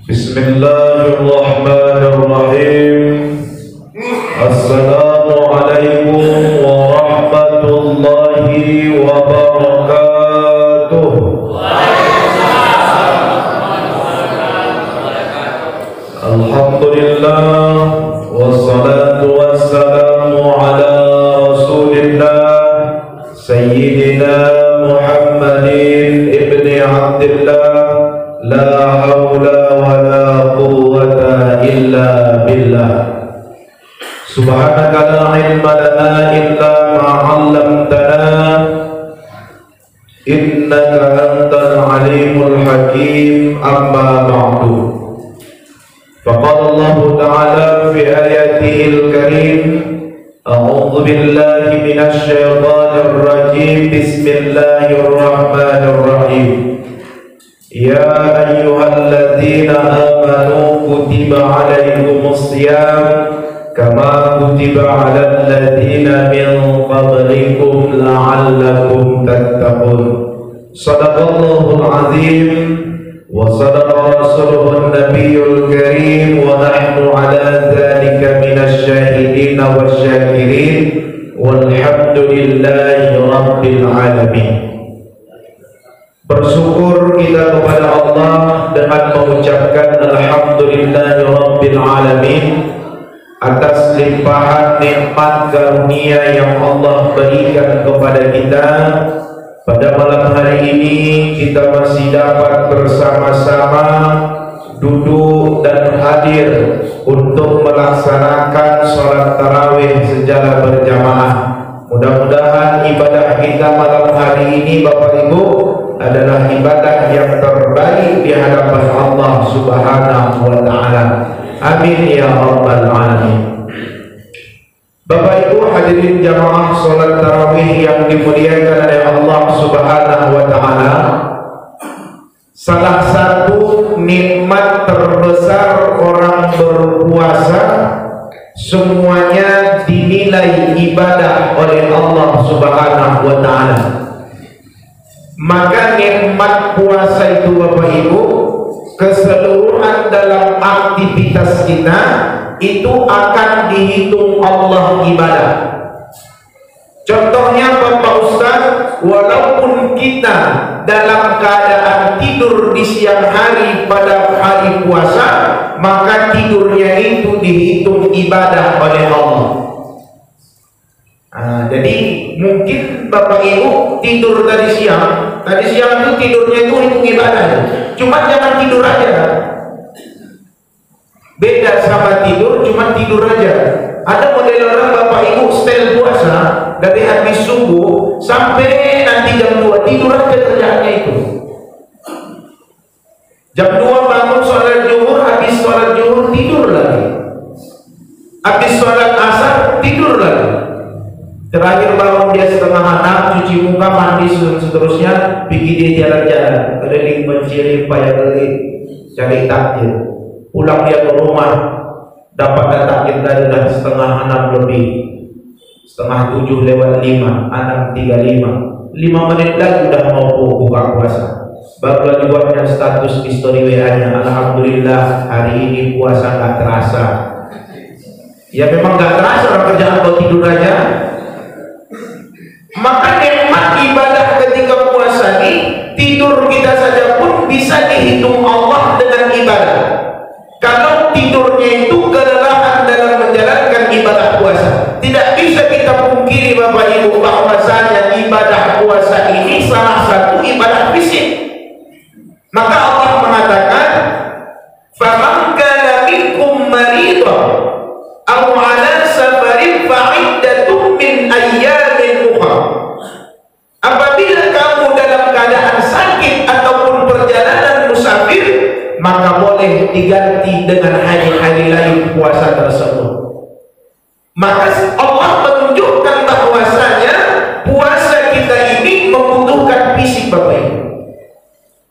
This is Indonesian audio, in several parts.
Bismillahirrahmanirrahim. Assalamualaikum warahmatullahi wabarakatuh. Alhamdulillah, wassalatu wassalamu ala rasulillah Sayyidina Muhammadin ibni Abdillah. La hawla wa la quwwata illa billah. Subhanaka la ilma lana illa ma 'allamtana, innaka antal alimul hakim. Amma ba'du. Faqala Allah ta'ala fi ayatihil karim, a'udzu billahi minasy syaithanir rajim. Bismillahirrahmanirrahim. Ya ayyuhalladzina amanu kutiba alaikumus shiyam kama kutiba alal ladzina min qablikum la'allakum tattaqun. Shadaqallahul azim wa sadaqa rasuluhun nabiyyul karim wa nahnu ala dzalika minasy syahidin wasyakirin walhamdulillahi rabbil alamin. Bersyukur kita kepada Allah dengan mengucapkan alhamdulillahi rabbil alamin atas limpahan nikmat karunia yang Allah berikan kepada kita. Pada malam hari ini kita masih dapat bersama-sama duduk dan hadir untuk melaksanakan sholat tarawih secara berjamaah. Mudah-mudahan ibadah kita malam hari ini Bapak Ibu adalah ibadah yang terbaik di hadapan Allah Subhanahu wa ta'ala. Amin ya rabbal alamin. Bapak Ibu hadirin jamaah salat tarawih yang dimuliakan oleh Allah Subhanahu wa ta'ala, salah satu nikmat terbesar orang berpuasa semuanya dinilai ibadah oleh Allah Subhanahu wa ta'ala. Maka nikmat puasa itu Bapak Ibu, keseluruhan dalam aktivitas kita itu akan dihitung Allah ibadah. Contohnya Bapak Ustaz, walaupun kita dalam keadaan tidur di siang hari pada hari puasa, maka tidurnya itu dihitung ibadah oleh Allah. Jadi mungkin Bapak Ibu tidur tadi siang itu tidurnya itu hitung ibadah. Cuma jangan tidur aja. Beda sama tidur, cuma tidur aja. Ada model orang Bapak Ibu setel puasa dari habis subuh sampai nanti jam 2 tidur aja kerjaannya itu. Jam 2 bangun sholat zuhur, habis sholat zuhur tidur lagi. Habis sholat asar tidur lagi. Terakhir bangun dia setengah 6, cuci muka, mandi, seterusnya pergi dia jalan-jalan keliling mencari payah keliling cari takjil. Pulang dia ke rumah dapat takjil tadi dah setengah 6 lebih, setengah 7 lewat 5, 6.35, 5 menit lagi udah mau buka puasa. Baru lagi buatnya status di story WA-nya, alhamdulillah hari ini puasa gak terasa. Ya memang gak terasa orang kerjaan kalau tidur aja. Maka nikmat ibadah ketika puasa ini, tidur kita saja pun bisa dihitung Allah dengan ibadah. Kalau tidurnya itu kelelahan dalam menjalankan ibadah puasa, tidak bisa kita pungkiri Bapak Ibu bahwasanya ibadah puasa ini salah satu ibadah fisik. Maka Allah mengatakan, "Faman kana minkum maridan aw 'ala safarin fa'iddatun min ayyamin ukhra." Apabila kamu dalam keadaan sakit ataupun perjalanan musafir, maka boleh diganti dengan hari-hari lain puasa tersebut. Maka Allah menunjukkan bahwasanya puasa kita ini membutuhkan fisik Bapak Ibu.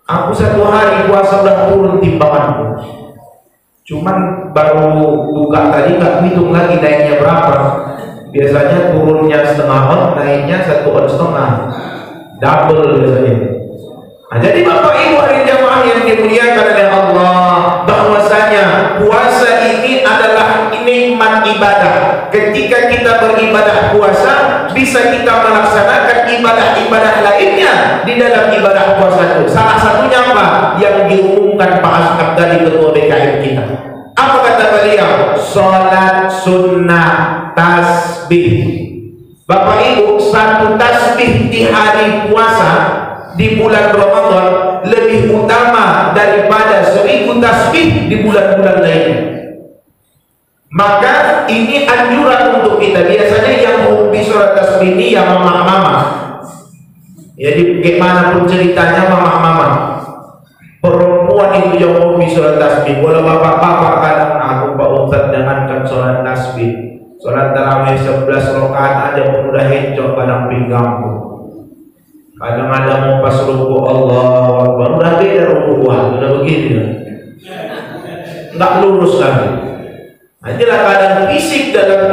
Aku 1 hari puasa udah turun timbanganku. Cuman baru buka tadi nggak hitung lagi naiknya berapa. Biasanya turunnya setengah on, naiknya 1,5 on, double biasanya. Nah, jadi Bapak Ibu hari jamaah yang dimuliakan oleh Allah, bahwa ibadah. Ketika kita beribadah puasa, bisa kita melaksanakan ibadah-ibadah lainnya di dalam ibadah puasa itu. Salah satunya apa? Yang diumumkan Pak Asnaf dari Ketua BKM kita. Apa kata beliau? Sholat sunnah tasbih. Bapak Ibu, satu tasbih di hari puasa di bulan Ramadan lebih utama daripada 1000 tasbih di bulan-bulan lainnya. Maka ini anjuran untuk kita. Biasanya yang hobi sholat tasbih ini ya mama-mama. Jadi bagaimana pun ceritanya mama-mama. Perempuan itu yang hobi sholat tasbih. Kalau bapak-bapak kadang aku Pak Ustaz jangankan sholat tasbih. Sholat tarawih 11 rakaat aja pun udah hencok kadang pinggangku. Kadang ada mau pas ruku Allah Akbar, udah beda rukuan, udah begini. Nggak lurus lagi. Inilah keadaan fisik dalam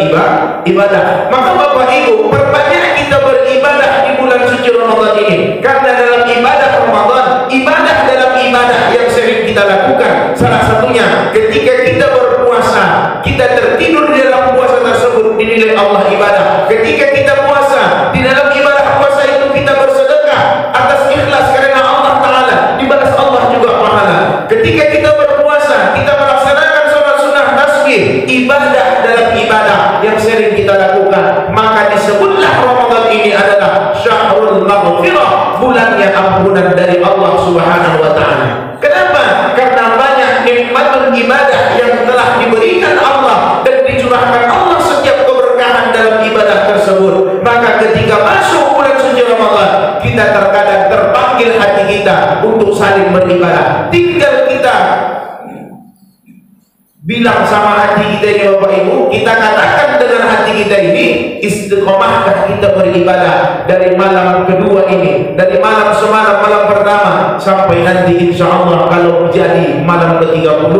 ibadah. Maka Bapak Ibu, perbanyak kita beribadah di bulan suci Ramadan ini. Karena dalam ibadah Ramadan, ibadah dalam ibadah yang sering kita lakukan, salah satunya ketika kita berpuasa, kita tertidur di dalam puasa tersebut dinilai Allah ibadah. Ketika kita puasa, di dalam ibadah puasa itu kita bersedekah atas ikhlas karena Allah Ta'ala, dibalas Allah juga pahala. Ketika kita berpuasa, kita melaksanakan sholat sunnah tasbih, ibadah dalam ibadah yang sering kita lakukan, maka disebutlah Ramadan ini adalah syahrul maghfirah, bulannya ampunan dari Allah Subhanahu wa Ta'ala. Kenapa? Karena banyak nikmat ibadah yang telah diberikan Allah dan dicurahkan Allah setiap keberkahan dalam ibadah tersebut. Maka ketika masuk bulan suci Ramadan, kita terkadang terpanggil hati kita untuk saling beribadah. Tinggal kita bilang sama hati kita ini, Bapak Ibu, kita katakan dengan hati kita ini, istiqomahkah kita beribadah dari malam kedua ini, dari malam semalam, malam pertama sampai nanti insya Allah kalau jadi malam ke-30,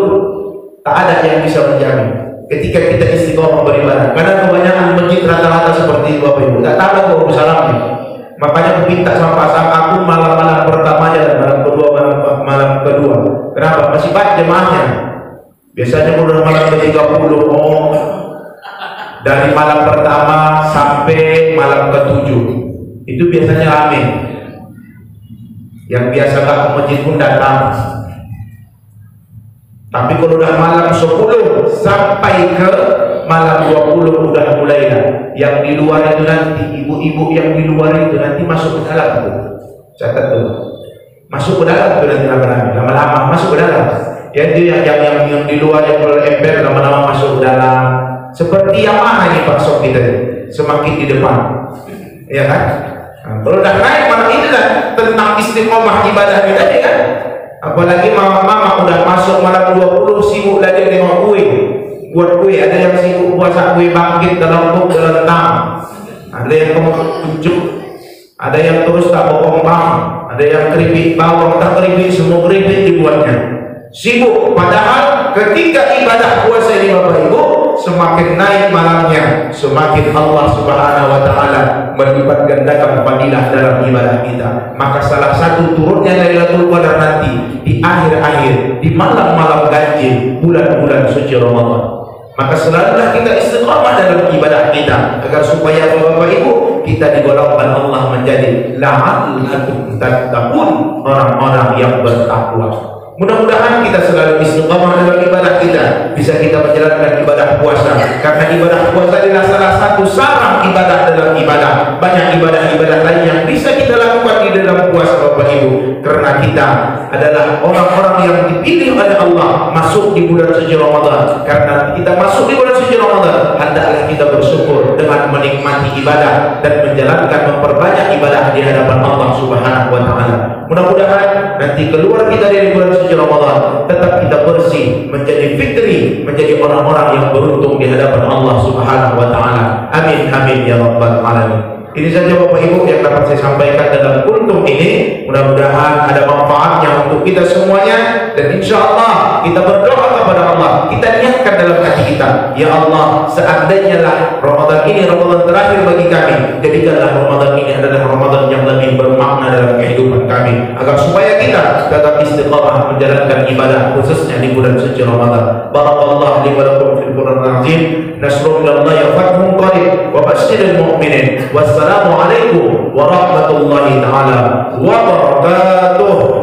tak ada yang bisa menjamin ketika kita istiqomah beribadah. Karena kebanyakan masjid rata-rata seperti itu, Bapak Ibu, tak tahu kok salamnya. Makanya aku minta sama pasang aku malam-malam pertamanya dan malam kedua. Kenapa? Masih banyak jemaahnya. Biasanya udah malam ke-30, dari malam pertama sampai malam ke-7 itu biasanya rame. Yang biasa gak ke masjid pun datang. Tapi kalau udah malam 10 sampai ke malam 20 udah mulai lah. Yang di luar itu nanti, ibu-ibu yang di luar itu nanti masuk ke dalam tuh. Catat tuh. Masuk ke dalam tuh nanti lama-lama masuk ke dalam. Jadi yang di luar yang berember lama-lama masuk dalam. Seperti yang mana ini Pak kita semakin di depan, ya kan? Nah, kalau udah naik malam ini lah tentang istiqomah ibadah kita tadi kan. Apalagi mama-mama udah masuk malam 20 sibuk lagi dengan kue, buat kue. Ada yang sibuk puasa kue bangkit dalam buk dalam tam. Ada yang tunjuk, ada yang terus tak bokong bang, ada yang keripik bawang tak keripik, semua keripik dibuatnya. Sibuk, padahal ketika ibadah puasa ini Bapak Ibu semakin naik malamnya, semakin Allah Subhanahu wa Ta'ala melipat gandakan fadilah dalam ibadah kita. Maka salah satu turunnya Lailatul Qadar nanti di akhir-akhir, di malam-malam ganjil bulan-bulan suci Ramadan. Maka selalulah kita istiqamah dalam ibadah kita agar supaya Bapak Ibu kita digolongkan Allah menjadi la'allakum tattaqun, orang-orang yang bertakwa. Mudah-mudahan kita selalu istiqamah dalam ibadah kita, bisa kita menjalankan ibadah puasa, karena ibadah puasa adalah salah satu sarang ibadah dalam ibadah. Banyak ibadah-ibadah lain yang bisa kita lakukan di dalam puasa Bapak Ibu, karena kita adalah orang-orang yang dipilih oleh Allah masuk di bulan suci Ramadan. Karena kita masuk di bulan suci Ramadan, hendaklah kita bersyukur dengan menikmati ibadah dan menjalankan, memperbanyak ibadah di hadapan Allah Subhanahu wa Ta'ala. Mudah-mudahan nanti keluar kita dari bulan suci Ramadan tetap kita bersih, menjadi fitri, menjadi orang-orang yang beruntung di hadapan Allah Subhanahu wa Ta'ala. Amin amin ya rabbal alamin. Ini saja Bapak Ibu yang dapat saya sampaikan dalam kuntum ini. Mudah-mudahan ada manfaatnya untuk kita semuanya, dan insya Allah kita berdoa kepada Allah, kita niatkan dalam hati kita, ya Allah, seandainya lah Ramadan ini Ramadan terakhir bagi kami, jadikanlah Ramadan ini adalah Ramadan yang lebih bermakna dalam kehidupan kami, agar supaya kita tetap istiqamah menjalankan ibadah khususnya di bulan suci Ramadan. Barakallahu li wa lakum fil Qur'anil azim. Nasrul minallahi wa fathun qarib wa basyiril mu'minin. Wassalamu alaikum warahmatullahi taala wabarakatuh.